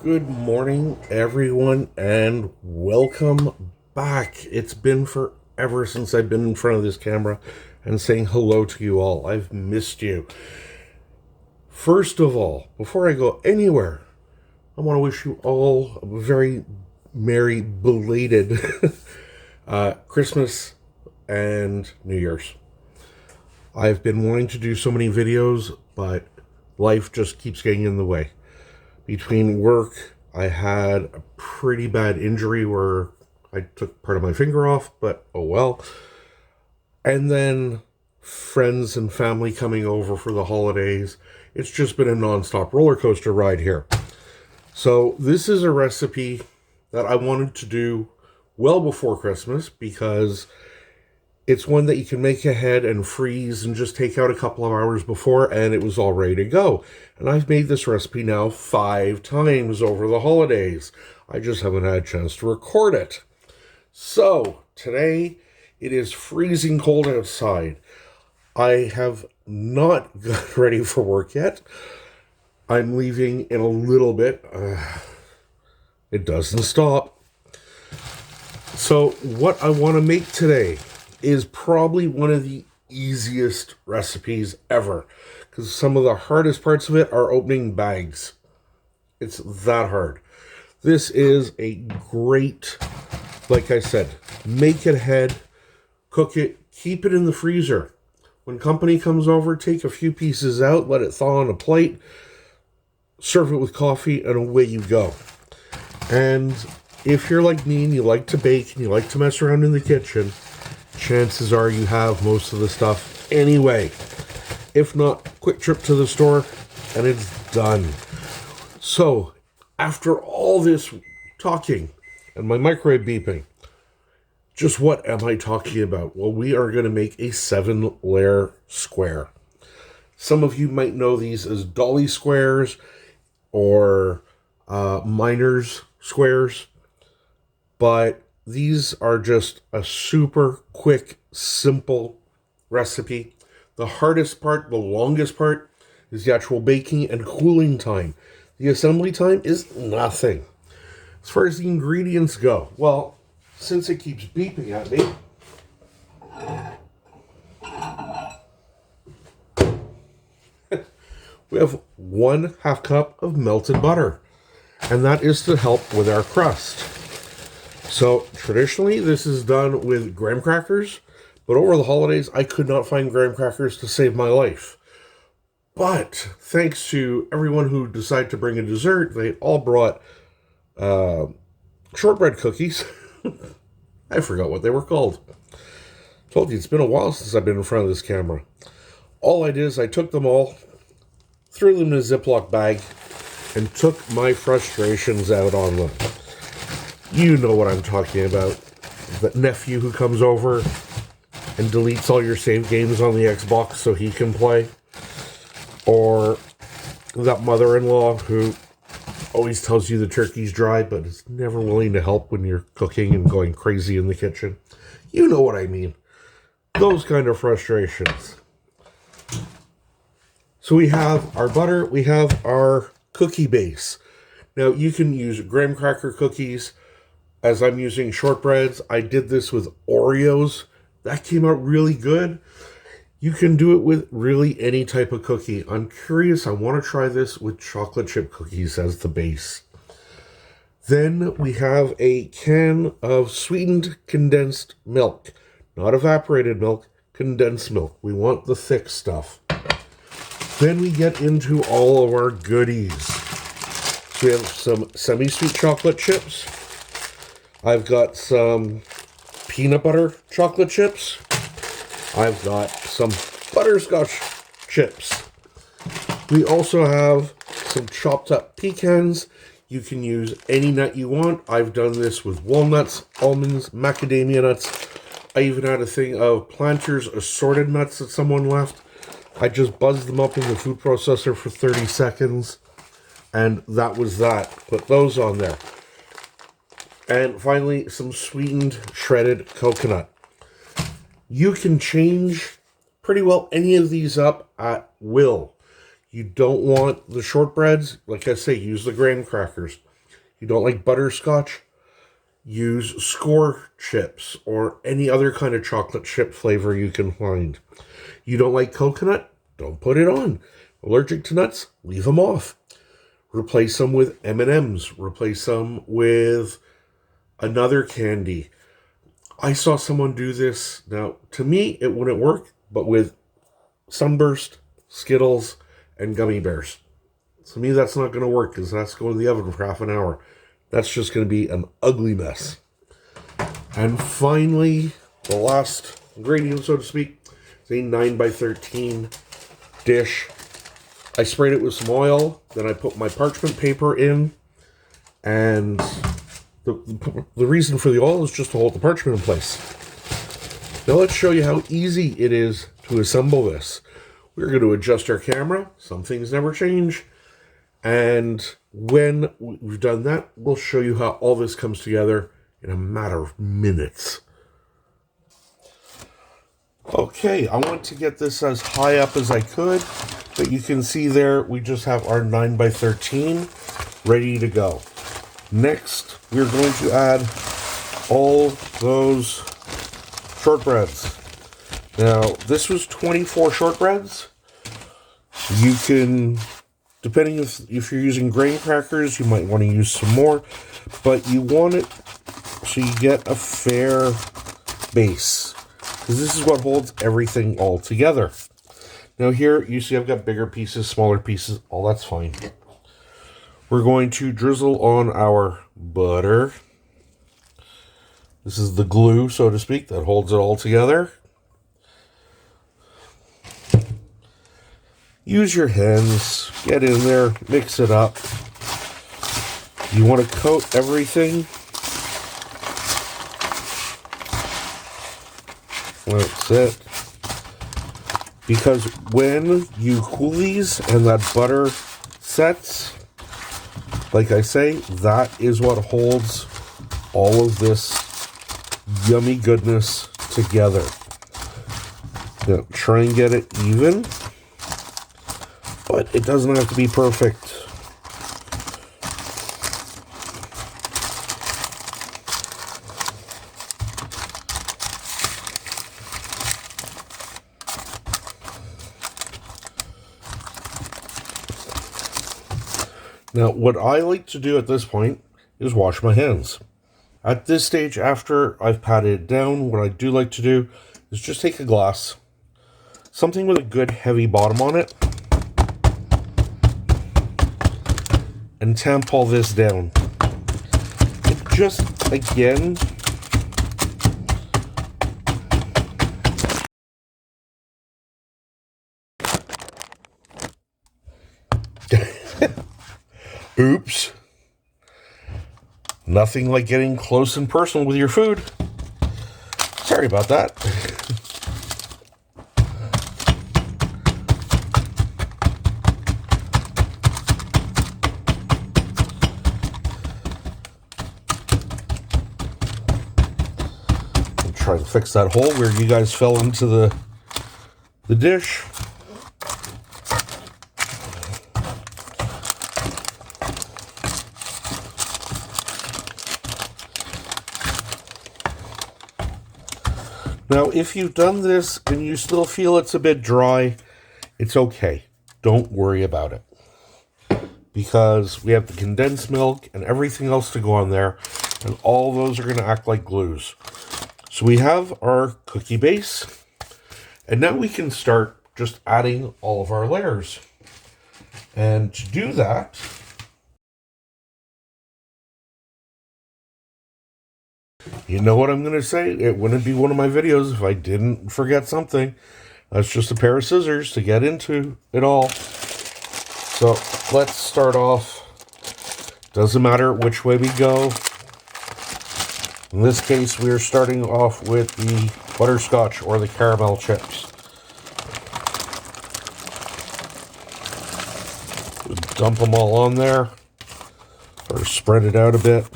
Good morning, everyone, and welcome back. It's been forever since I've been in front of this camera and saying hello to you all. I've missed you. First of all, before I go anywhere, I want to wish you all a very merry, belated Christmas and New Year's. I've been wanting to do so many videos, but life just keeps getting in the way. Between work, I had a pretty bad injury where I took part of my finger off, but oh well. And then friends and family coming over for the holidays. It's just been a nonstop roller coaster ride here. So this is a recipe that I wanted to do well before Christmas because it's one that you can make ahead and freeze and just take out a couple of hours before, and it was all ready to go. And I've made this recipe now 5 times over the holidays. I just haven't had a chance to record it. So today it is freezing cold outside. I have not got ready for work yet. I'm leaving in a little bit. It doesn't stop. So what I want to make today is probably one of the easiest recipes ever, because some of the hardest parts of it are opening bags. It's that hard. This is a great, like I said, make it ahead, cook it, keep it in the freezer. When company comes over, take a few pieces out, let it thaw on a plate, serve it with coffee, and away you go. And if you're like me and you like to bake and you like to mess around in the kitchen, chances are you have most of the stuff anyway. If not, quick trip to the store and it's done. So, after all this talking and my microwave beeping, just what am I talking about? Well, we are going to make a 7-layer square. Some of you might know these as dolly squares or miners squares, but these are just a super quick, simple recipe. The hardest part, the longest part, is the actual baking and cooling time. The assembly time is nothing. As far as the ingredients go, well, since it keeps beeping at me, we have 1/2 cup of melted butter, and that is to help with our crust. So traditionally, this is done with graham crackers, but over the holidays, I could not find graham crackers to save my life. But thanks to everyone who decided to bring a dessert, they all brought shortbread cookies. I forgot what they were called. Told you, it's been a while since I've been in front of this camera. All I did is I took them all, threw them in a Ziploc bag, and took my frustrations out on them. You know what I'm talking about. The nephew who comes over and deletes all your save games on the Xbox so he can play. Or that mother-in-law who always tells you the turkey's dry but is never willing to help when you're cooking and going crazy in the kitchen. You know what I mean. Those kind of frustrations. So we have our butter, we have our cookie base. Now you can use graham cracker cookies. As I'm using shortbreads, I did this with Oreos. That came out really good. You can do it with really any type of cookie. I'm curious, I want to try this with chocolate chip cookies as the base. Then we have a can of sweetened condensed milk. Not evaporated milk, condensed milk. We want the thick stuff. Then we get into all of our goodies. So we have some semi-sweet chocolate chips. I've got some peanut butter chocolate chips. I've got some butterscotch chips. We also have some chopped up pecans. You can use any nut you want. I've done this with walnuts, almonds, macadamia nuts. I even had a thing of Planters assorted nuts that someone left. I just buzzed them up in the food processor for 30 seconds. And that was that. Put those on there. And finally, some sweetened shredded coconut. You can change pretty well any of these up at will. You don't want the shortbreads, like I say, use the graham crackers. You don't like butterscotch? Use Score chips or any other kind of chocolate chip flavor you can find. You don't like coconut? Don't put it on. Allergic to nuts? Leave them off. Replace them with M&Ms. Replace them with another candy. I saw someone do this. Now, to me, it wouldn't work, but with Sunburst, Skittles, and gummy bears. To me, that's not going to work because that's going to the oven for half an hour. That's just going to be an ugly mess. And finally, the last ingredient, so to speak, is a 9x13 dish. I sprayed it with some oil, then I put my parchment paper in, and the reason for the oil is just to hold the parchment in place. Now let's show you how easy it is to assemble this. We're going to adjust our camera. Some things never change. And when we've done that, we'll show you how all this comes together in a matter of minutes. Okay, I want to get this as high up as I could, but you can see there we just have our 9x13 ready to go. Next, we're going to add all those shortbreads. Now, this was 24 shortbreads. You can, depending if you're using graham crackers, you might want to use some more, but you want it so you get a fair base, because this is what holds everything all together. Now here, you see I've got bigger pieces, smaller pieces, all that's fine. We're going to drizzle on our butter. This is the glue, so to speak, that holds it all together. Use your hands, get in there, mix it up. You want to coat everything. That's it. Because when you cool these and that butter sets, like I say, that is what holds all of this yummy goodness together. Now, try and get it even, but it doesn't have to be perfect. Now, what I like to do at this point is wash my hands. At this stage, after I've patted it down, what I do like to do is just take a glass, something with a good heavy bottom on it, and tamp all this down. It just, again, oops. Nothing like getting close and personal with your food. Sorry about that. I'm trying to fix that hole where you guys fell into the dish. Now, if you've done this and you still feel it's a bit dry, it's okay. Don't worry about it. Because we have the condensed milk and everything else to go on there, and all those are going to act like glues. So we have our cookie base, and now we can start just adding all of our layers. And to do that, you know what I'm going to say? It wouldn't be one of my videos if I didn't forget something. That's just a pair of scissors to get into it all. So let's start off. Doesn't matter which way we go. In this case, we're starting off with the butterscotch or the caramel chips. Dump them all on there, or spread it out a bit.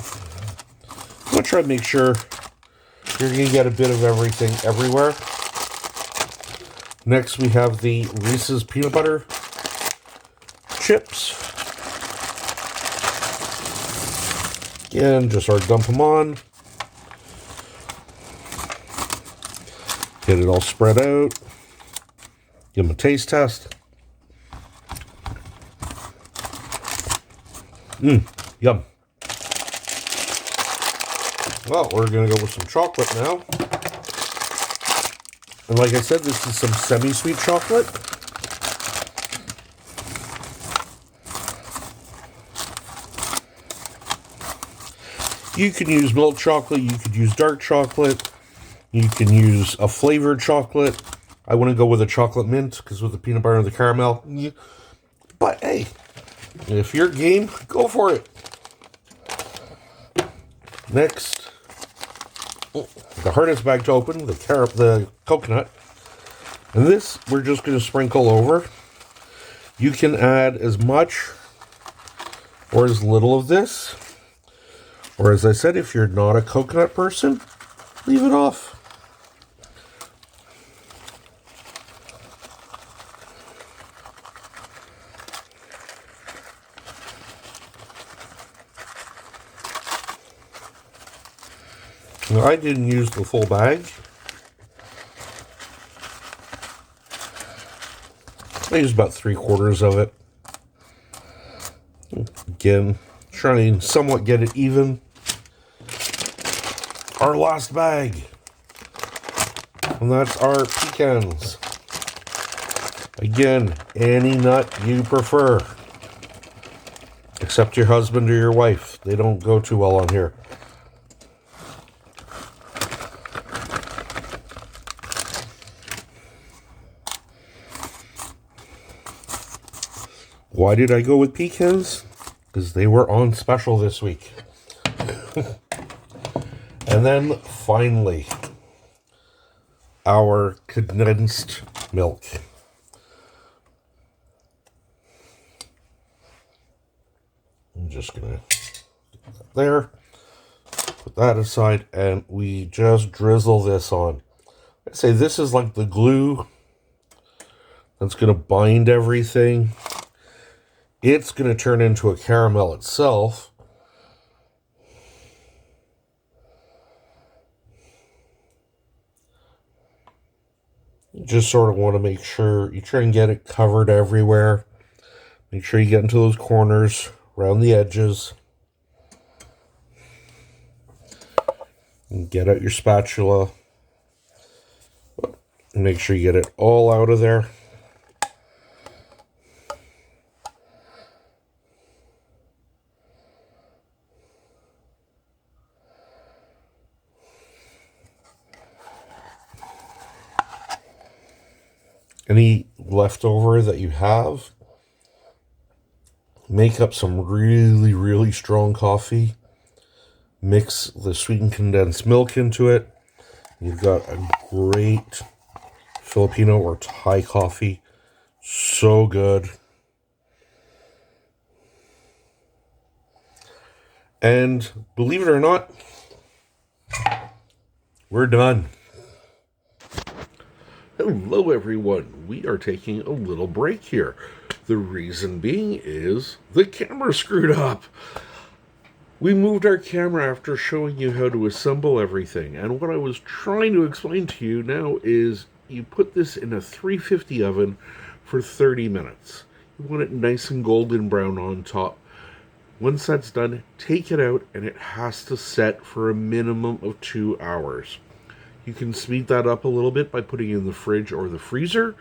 I'm going to try to make sure you're going to get a bit of everything everywhere. Next, we have the Reese's peanut butter chips. Again, just start dump them on. Get it all spread out. Give them a taste test. Yum. Well, we're going to go with some chocolate now. And like I said, this is some semi-sweet chocolate. You can use milk chocolate, you could use dark chocolate, you can use a flavored chocolate. I wouldn't go with a chocolate mint, because with the peanut butter and the caramel. But hey, if you're game, go for it. Next, the hardest bag to open, the coconut. And this, we're just going to sprinkle over. You can add as much or as little of this. Or as I said, if you're not a coconut person, leave it off. Now, I didn't use the full bag. I used about 3/4 of it. Again, trying to somewhat get it even. Our last bag. And that's our pecans. Again, any nut you prefer. Except your husband or your wife. They don't go too well on here. Why did I go with pecans? Because they were on special this week. And then finally, our condensed milk. I'm just gonna get that there, put that aside, and we just drizzle this on. I'd say this is like the glue that's gonna bind everything. It's gonna turn into a caramel itself. You just sort of want to make sure you try and get it covered everywhere. Make sure you get into those corners, around the edges. And get out your spatula. Make sure you get it all out of there. Any leftover that you have, make up some really, really strong coffee. Mix the sweetened condensed milk into it. You've got a great Filipino or Thai coffee. So good. And believe it or not, we're done. Hello everyone, we are taking a little break here. The reason being is the camera screwed up. We moved our camera after showing you how to assemble everything, and what I was trying to explain to you now is you put this in a 350 oven for 30 minutes. You want it nice and golden brown on top. Once that's done, take it out and it has to set for a minimum of 2 hours. You can speed that up a little bit by putting it in the fridge or the freezer,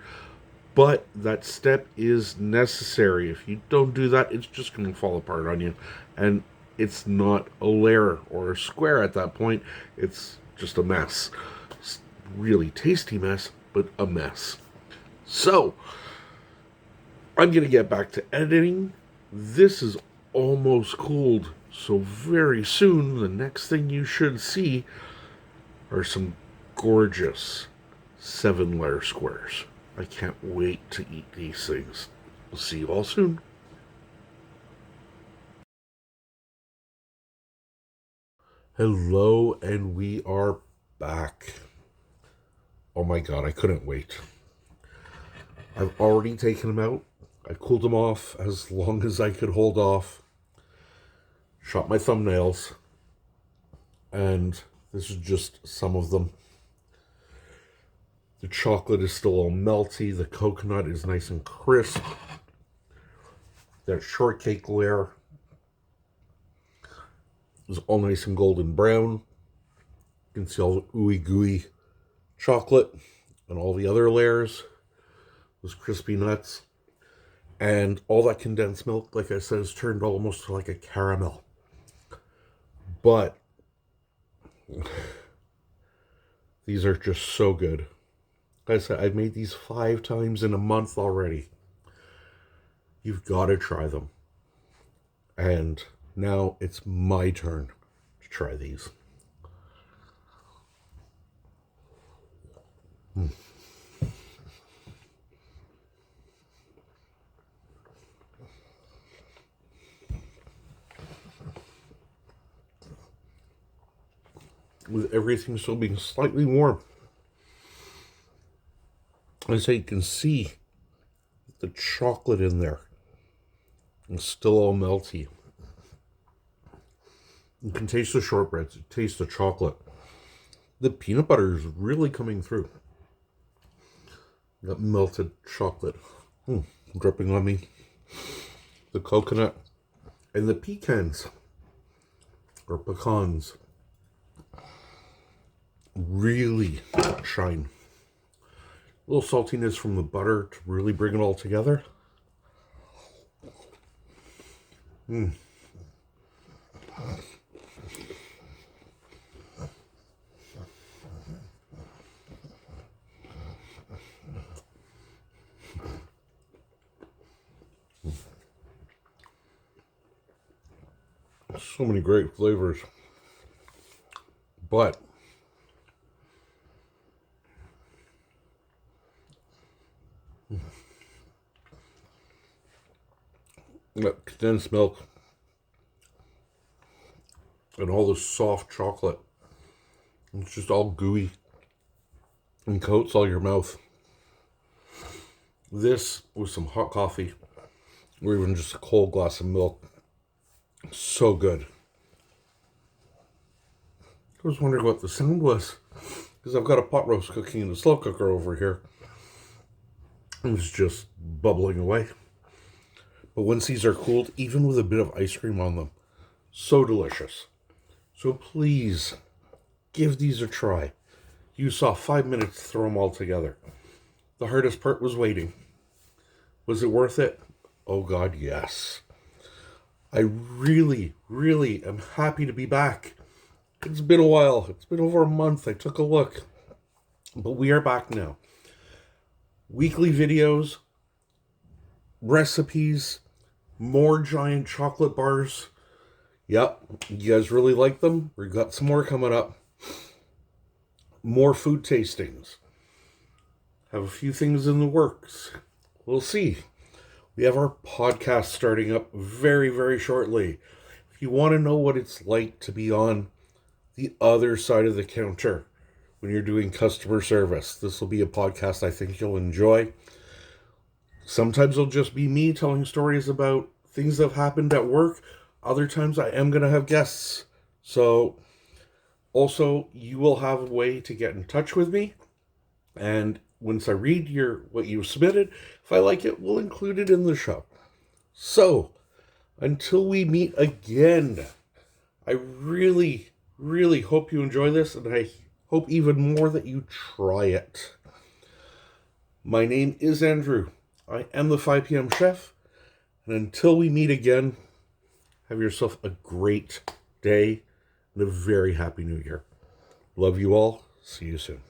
but that step is necessary. If you don't do that, it's just going to fall apart on you, and it's not a layer or a square at that point. It's just a mess. It's a really tasty mess, but a mess. So, I'm going to get back to editing. This is almost cooled, so very soon the next thing you should see are some gorgeous 7-layer squares. I can't wait to eat these things. We'll see you all soon. Hello, and we are back. Oh my god, I couldn't wait. I've already taken them out. I cooled them off as long as I could hold off. shot my thumbnails, and this is just some of them. The chocolate is still all melty. The coconut is nice and crisp. That shortcake layer is all nice and golden brown. You can see all the ooey gooey chocolate and all the other layers. Those crispy nuts. And all that condensed milk, like I said, is turned almost to like a caramel. But these are just so good. Like I said, I've made these 5 times in a month already. You've got to try them. And now it's my turn to try these. With everything still being slightly warm. As you can see, the chocolate in there is still all melty. You can taste the shortbreads, you taste the chocolate. The peanut butter is really coming through. That melted chocolate dripping on me. The coconut and the pecans or pecans really shine. A little saltiness from the butter to really bring it all together. So many great flavors. But that condensed milk and all the soft chocolate, it's just all gooey and coats all your mouth. This with some hot coffee or even just a cold glass of milk, so good. I was wondering what the sound was because I've got a pot roast cooking in the slow cooker over here. It's just bubbling away. But once these are cooled, even with a bit of ice cream on them, so delicious. So please give these a try. You saw 5 minutes to throw them all together. The hardest part was waiting. Was it worth it? Oh God, yes. I really, really am happy to be back. It's been a while. It's been over a month. I took a look. But we are back now. Weekly videos, recipes, more giant chocolate bars. Yep, you guys really like them? We've got some more coming up. More food tastings. Have a few things in the works. We'll see. We have our podcast starting up very, very shortly. If you want to know what it's like to be on the other side of the counter when you're doing customer service, this will be a podcast I think you'll enjoy. Sometimes it'll just be me telling stories about things that have happened at work. Other times I am going to have guests. So also you will have a way to get in touch with me. And once I read what you submitted, if I like it, we'll include it in the show. So until we meet again, I really, really hope you enjoy this, and I hope even more that you try it. My name is Andrew. I am the 5 p.m. chef. And until we meet again, have yourself a great day and a very happy new year. Love you all. See you soon.